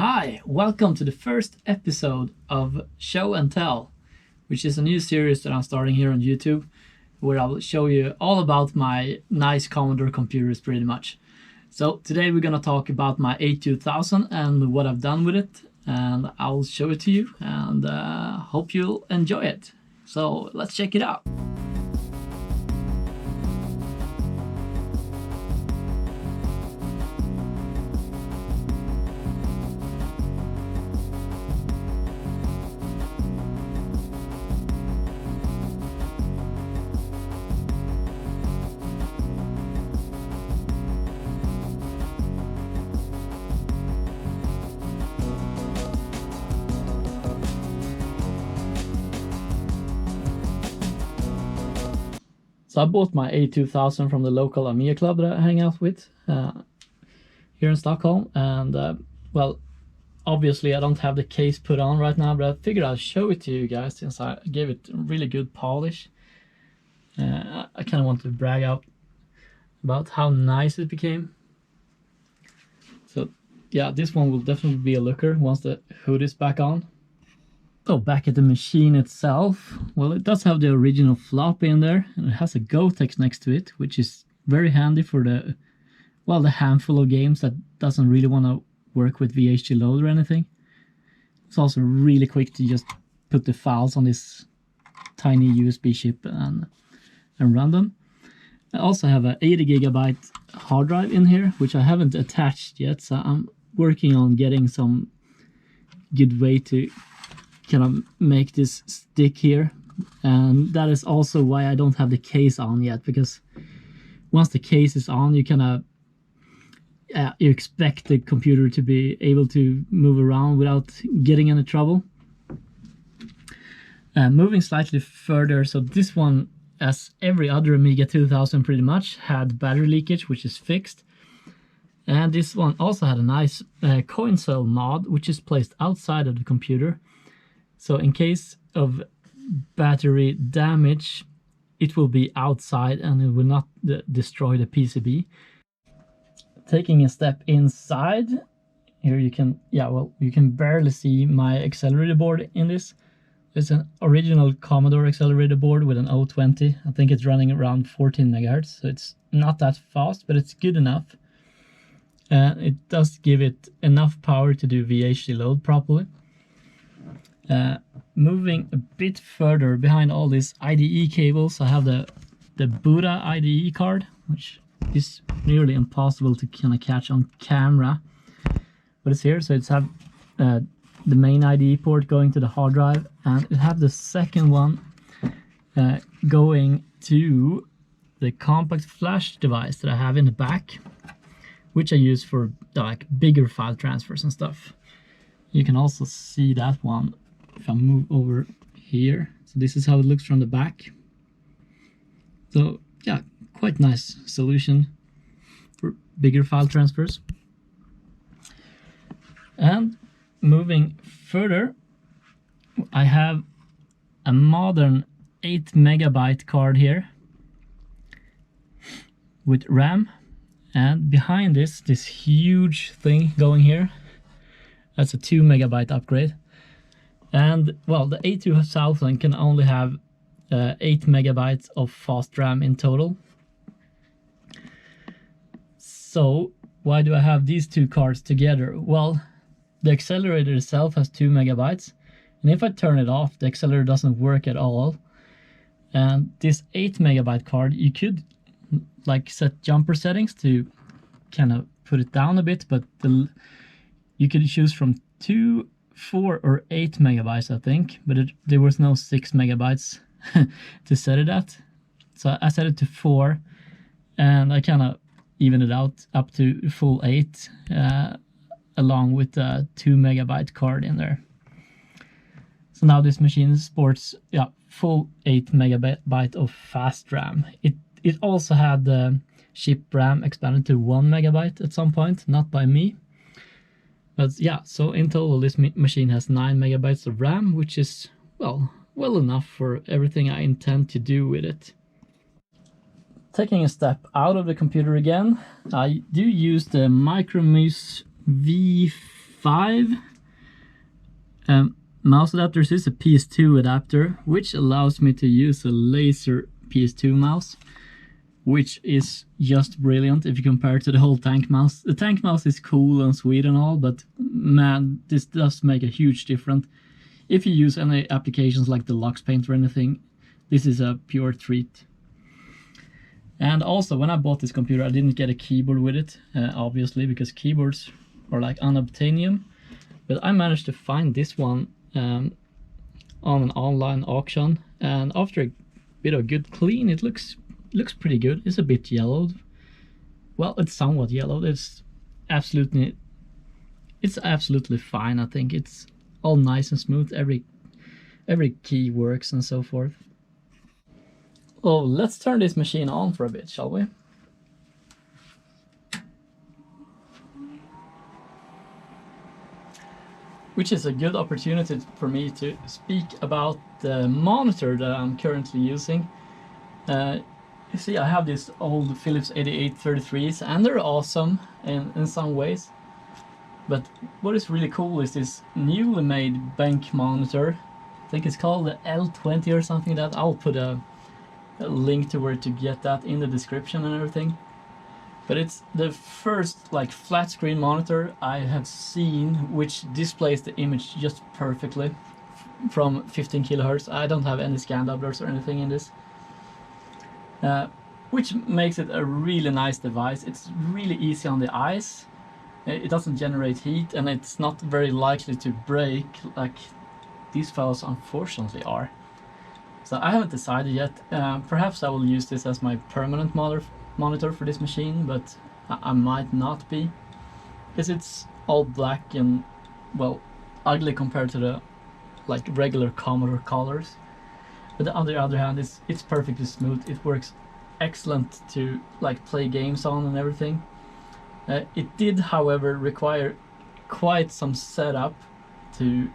Hi, welcome to the first episode of Show and Tell, which is a new series that I'm starting here on YouTube, where I will show you all about my nice Commodore computers pretty much. So today we're gonna talk about my A2000 and what I've done with it, and I'll show it to you and hope you'll enjoy it. So let's check it out. So I bought my A2000 from the local Amiga club that I hang out with here in Stockholm, and well, obviously I don't have the case put on right now, but I figured I'll show it to you guys since I gave it a really good polish. I kind of want to brag out about how nice it became. So yeah, this one will definitely be a looker once the hood is back on. So back at the machine itself, well, it does have the original floppy in there, and it has a GoTex next to it, which is very handy for the handful of games that doesn't really want to work with VHD load or anything. It's also really quick to just put the files on this tiny USB chip and run them. I also have an 80 gigabyte hard drive in here, which I haven't attached yet, so I'm working on getting some good way to kind of make this stick here, and that is also why I don't have the case on yet, because once the case is on, you kind of you expect the computer to be able to move around without getting into trouble. Moving slightly further, so this one, as every other Amiga 2000 pretty much, had battery leakage, which is fixed, and this one also had a nice coin cell mod, which is placed outside of the computer. So in case of battery damage, it will be outside and it will not destroy the PCB. Taking a step inside, here you can, you can barely see my accelerator board in this. It's an original Commodore accelerator board with an 020. I think it's running around 14 megahertz, so it's not that fast, but it's good enough. It does give it enough power to do VHD load properly. Moving a bit further behind all these IDE cables, I have the Buddha IDE card, which is nearly impossible to kind of catch on camera, but it's here. So it's have the main IDE port going to the hard drive, and it have the second one going to the compact flash device that I have in the back, which I use for like bigger file transfers and stuff. You can also see that one if I move over here. So this is how it looks from the back. So yeah, quite nice solution for bigger file transfers. And moving further, I have a modern 8 megabyte card here with RAM, and behind this huge thing going here, that's a 2 megabyte upgrade. And well, the A2000 can only have 8 megabytes of fast RAM in total. So why do I have these two cards together? Well, the accelerator itself has 2 megabytes, and if I turn it off, the accelerator doesn't work at all. And this 8 megabyte card, you could like set jumper settings to kind of put it down a bit, but you could choose from 2, 4 or 8 megabytes, I think, but there was no 6 megabytes to set it at. So I set it to 4, and I kind of evened it out up to full 8, along with the 2 megabyte card in there. So now this machine sports full 8 megabyte of fast RAM. It also had the chip RAM expanded to 1 megabyte at some point, not by me. But yeah, so in total this machine has 9 megabytes of RAM, which is well enough for everything I intend to do with it. Taking a step out of the computer again, I do use the Mikromys V5 V5 mouse adapter. This is a PS2 adapter, which allows me to use a laser PS2 mouse, which is just brilliant if you compare it to the whole tank mouse. The tank mouse is cool and sweet and all, but man, this does make a huge difference. If you use any applications like the Lux Paint or anything, this is a pure treat. And also, when I bought this computer, I didn't get a keyboard with it, obviously, because keyboards are like unobtainium. But I managed to find this one on an online auction, and after a bit of good clean, it looks pretty good. It's a bit yellowed. Well, it's somewhat yellowed. It's absolutely fine. I think it's all nice and smooth. Every key works and so forth. Oh, let's turn this machine on for a bit, shall we? Which is a good opportunity for me to speak about the monitor that I'm currently using. You see, I have these old Philips 8833s, and they're awesome in some ways. But what is really cool is this newly made bank monitor. I think it's called the L20 or something like that. I'll put a link to where to get that in the description and everything. But it's the first like flat screen monitor I have seen which displays the image just perfectly from 15 kHz. I don't have any scan doublers or anything in this, which makes it a really nice device. It's really easy on the eyes. It doesn't generate heat, and it's not very likely to break like these files unfortunately are. So I haven't decided yet. Perhaps I will use this as my permanent monitor for this machine, but I might not be, because it's all black and, well, ugly compared to the like regular Commodore colors. But on the other hand, it's perfectly smooth. It works excellent to like play games on and everything. It did, however, require quite some setup to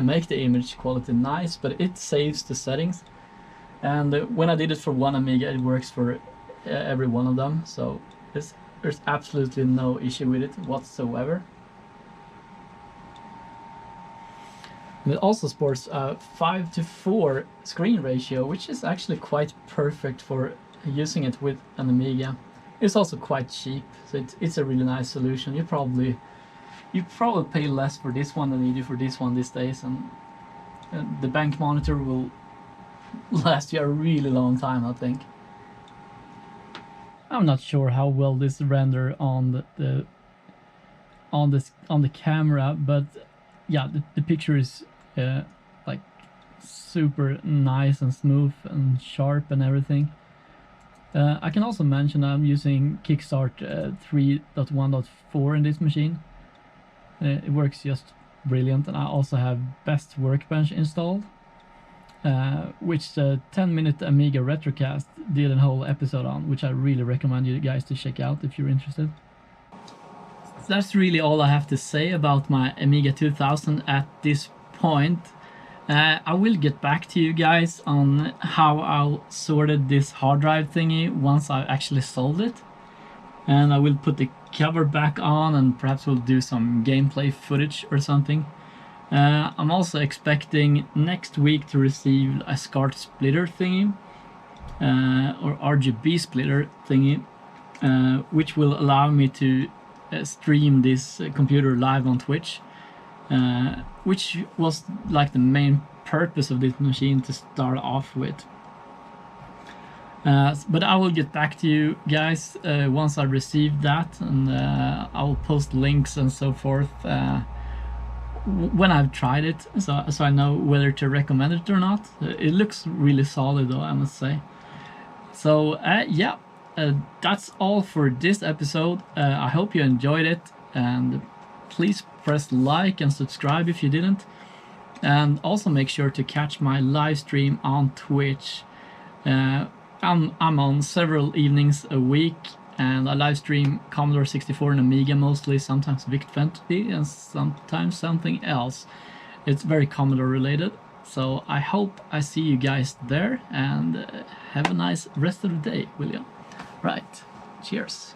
make the image quality nice, but it saves the settings. And when I did it for one Amiga, it works for every one of them, so there's absolutely no issue with it whatsoever. And it also sports a 5:4 screen ratio, which is actually quite perfect for using it with an Amiga. It's also quite cheap, so it's a really nice solution. You probably pay less for this one than you do for this one these days, and the bank monitor will last you a really long time, I think. I'm not sure how well this render on the camera, but yeah, the picture is like super nice and smooth and sharp and everything. I can also mention I'm using Kickstart 3.1.4 in this machine. It works just brilliant, and I also have Best Workbench installed, which the 10-minute Amiga Retrocast did a whole episode on, which I really recommend you guys to check out if you're interested. That's really all I have to say about my Amiga 2000 at this point. I will get back to you guys on how I sorted this hard drive thingy once I actually solved it. And I will put the cover back on, and perhaps we'll do some gameplay footage or something. I'm also expecting next week to receive a SCART splitter thingy, or RGB splitter thingy, which will allow me to stream this computer live on Twitch, which was like the main purpose of this machine to start off with. But I will get back to you guys once I receive that, and I will post links and so forth when I've tried it, so I know whether to recommend it or not. It looks really solid though, I must say. So yeah, that's all for this episode. I hope you enjoyed it, and please press like and subscribe if you didn't, and also make sure to catch my live stream on Twitch. I'm on several evenings a week, and I live stream Commodore 64 and Amiga mostly, sometimes VIC-20 and sometimes something else. It's very Commodore related, so I hope I see you guys there, and have a nice rest of the day, will you? Right, cheers.